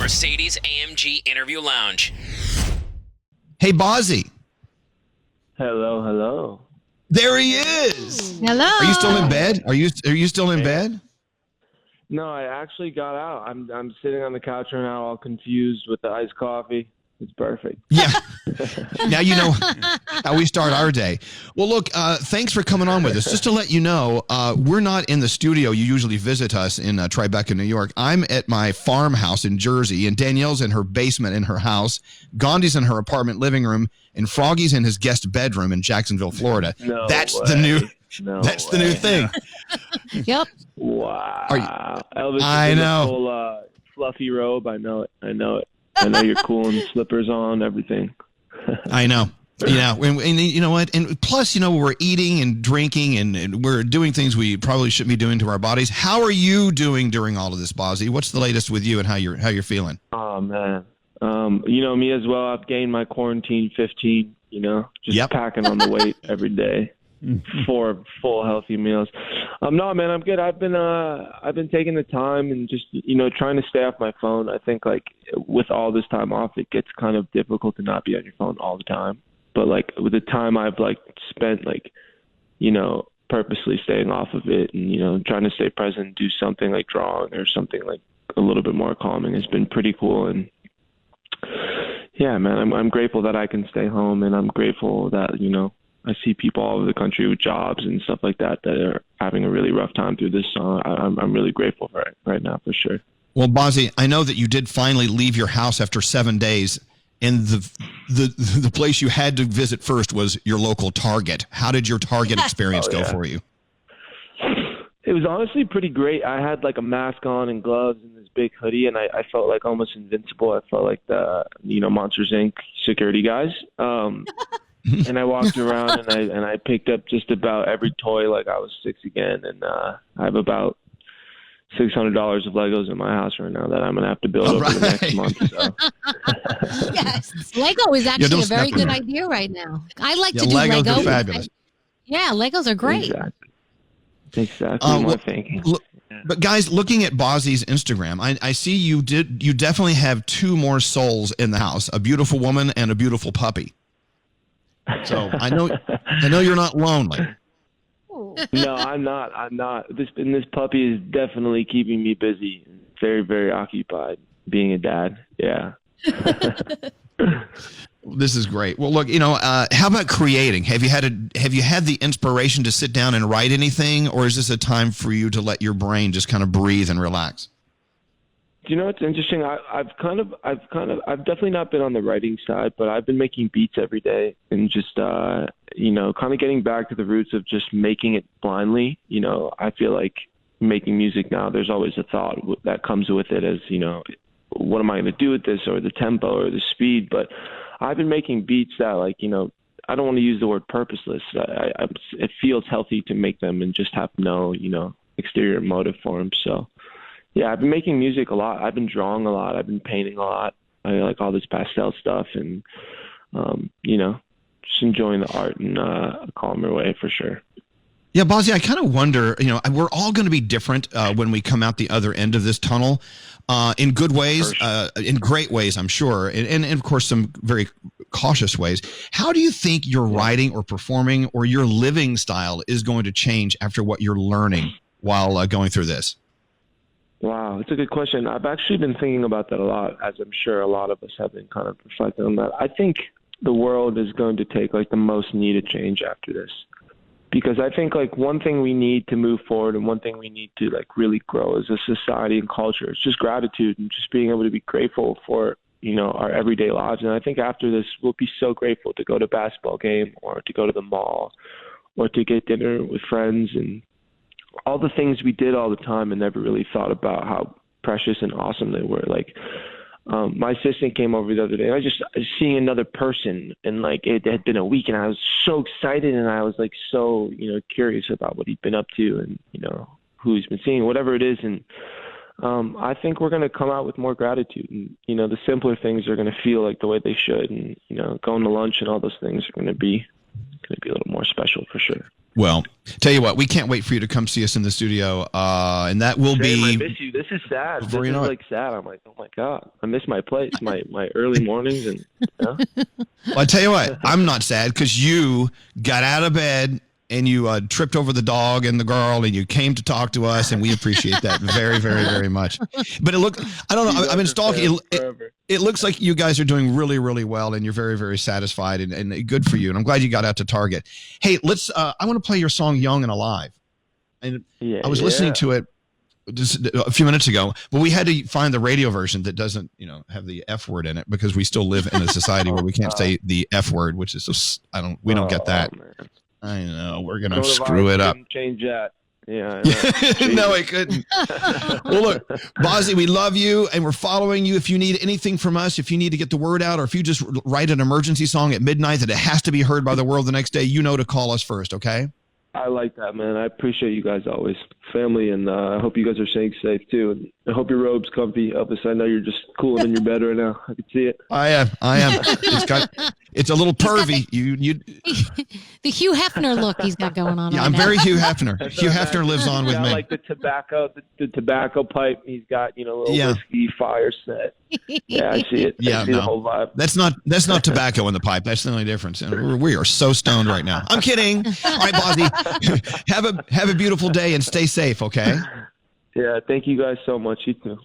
Mercedes-AMG Interview Lounge. Hey, Bazzi. Hello. There he is. Hello. Are you still in bed? Are you still in bed? No, I actually got out. I'm sitting on the couch right now, all confused with the iced coffee. It's perfect. Yeah. Now you know how we start our day. Well, look, thanks for coming on with us. Just to let you know, we're not in the studio. You usually visit us in Tribeca, New York. I'm at my farmhouse in Jersey, and Danielle's in her basement in her house. Gandhi's in her apartment living room, and Froggy's in his guest bedroom in Jacksonville, Florida. The new thing. Yep. Wow. Elvis I is in know. the full fluffy robe. I know it. I know you're cool and slippers on, everything. I know. Yeah, and you know what? And plus, we're eating and drinking and we're doing things we probably shouldn't be doing to our bodies. How are you doing during all of this, Bazzi? What's the latest with you and how you're feeling? Oh man, me as well. I've gained my quarantine 15. Just packing on the weight every day. 4 full healthy meals. No, man, I'm good. I've been taking the time and just trying to stay off my phone. I think like with all this time off, it gets kind of difficult to not be on your phone all the time. But like with the time I've like spent purposely staying off of it and trying to stay present, do something like drawing or something like a little bit more calming has been pretty cool. And yeah, man, I'm grateful that I can stay home, and I'm grateful that I see people all over the country with jobs and stuff like that are having a really rough time through this. I'm really grateful for it right now, for sure. Well, Bazzi, I know that you did finally leave your house after 7 days, and the place you had to visit first was your local Target. How did your Target experience go for you? It was honestly pretty great. I had like a mask on and gloves and this big hoodie, and I felt like almost invincible. I felt like the Monsters Inc. security guys. And I walked around and I picked up just about every toy like I was 6 again. And I have about $600 of Legos in my house right now that I'm going to have to build over the next month. So. Yes. Lego is actually a very good idea right now. I like to do Lego. Legos are fabulous. Legos are great. Exactly my thinking. But guys, looking at Bazzi's Instagram, I see you definitely have 2 more souls in the house, a beautiful woman and a beautiful puppy. So I know you're not lonely. No, I'm not. This puppy is definitely keeping me busy. Very, very occupied being a dad. Yeah. This is great. Well, look, how about creating? Have you had the inspiration to sit down and write anything, or is this a time for you to let your brain just kind of breathe and relax? Do you know what's interesting? I've definitely not been on the writing side, but I've been making beats every day and just kind of getting back to the roots of just making it blindly. I feel like making music now, there's always a thought that comes with it as, what am I going to do with this, or the tempo or the speed? But I've been making beats that I don't want to use the word purposeless. It feels healthy to make them and just have no, exterior motive for them. So. Yeah, I've been making music a lot. I've been drawing a lot. I've been painting a lot. I like all this pastel stuff and, just enjoying the art in a calmer way for sure. Yeah, Bazzi, I kind of wonder, we're all going to be different when we come out the other end of this tunnel in good ways, in great ways, I'm sure, and of course, some very cautious ways. How do you think your writing or performing or your living style is going to change after what you're learning while going through this? Wow, it's a good question. I've actually been thinking about that a lot, as I'm sure a lot of us have been kind of reflecting on that. I think the world is going to take the most needed change after this, because I think one thing we need to move forward and one thing we need to really grow as a society and culture is just gratitude and just being able to be grateful for our everyday lives. And I think after this, we'll be so grateful to go to a basketball game or to go to the mall or to get dinner with friends and all the things we did all the time and never really thought about how precious and awesome they were. My assistant came over the other day, and I was just seeing another person, and it had been a week, and I was so excited, and I was so curious about what he'd been up to, and who he's been seeing, whatever it is. And I think we're going to come out with more gratitude, and the simpler things are going to feel like the way they should, and going to lunch and all those things are going to be going to be a little more special for sure. Well, tell you what, we can't wait for you to come see us in the studio, and that will be. I miss you. This is sad. This is like sad. I'm like, oh my god, I miss my place, my early mornings, and. Well, I tell you what, I'm not sad because you got out of bed and you tripped over the dog and the girl, and you came to talk to us, and we appreciate that very, very, very much. But I don't know. I've been stalking. It looks like you guys are doing really, really well, and you're very, very satisfied, and good for you. And I'm glad you got out to Target. Hey, let's. I want to play your song "Young and Alive," and I was listening to it just a few minutes ago, but we had to find the radio version that doesn't, have the F word in it because we still live in a society where we can't say the F word, which is so. We don't get that. Man. I know we're gonna screw it up. Change that. Yeah. No, I couldn't. Well, look, Bazzi, we love you, and we're following you. If you need anything from us, if you need to get the word out, or if you just write an emergency song at midnight that it has to be heard by the world the next day, to call us first, okay? I like that, man. I appreciate you guys always. Family, and I hope you guys are staying safe, too. And I hope your robe's comfy. Elvis, I know you're just cooling in your bed right now. I can see it. I am. It's a little pervy. The Hugh Hefner look he's got going on. Yeah, I'm very Hugh Hefner. Hugh Hefner lives on with me. Like the tobacco pipe. He's got little whiskey fire set. Yeah, I see it. I see the whole vibe. That's not tobacco in the pipe. That's the only difference. And we are so stoned right now. I'm kidding. All right, Bazzi, have a beautiful day and stay safe. Okay. Yeah, thank you guys so much. You too.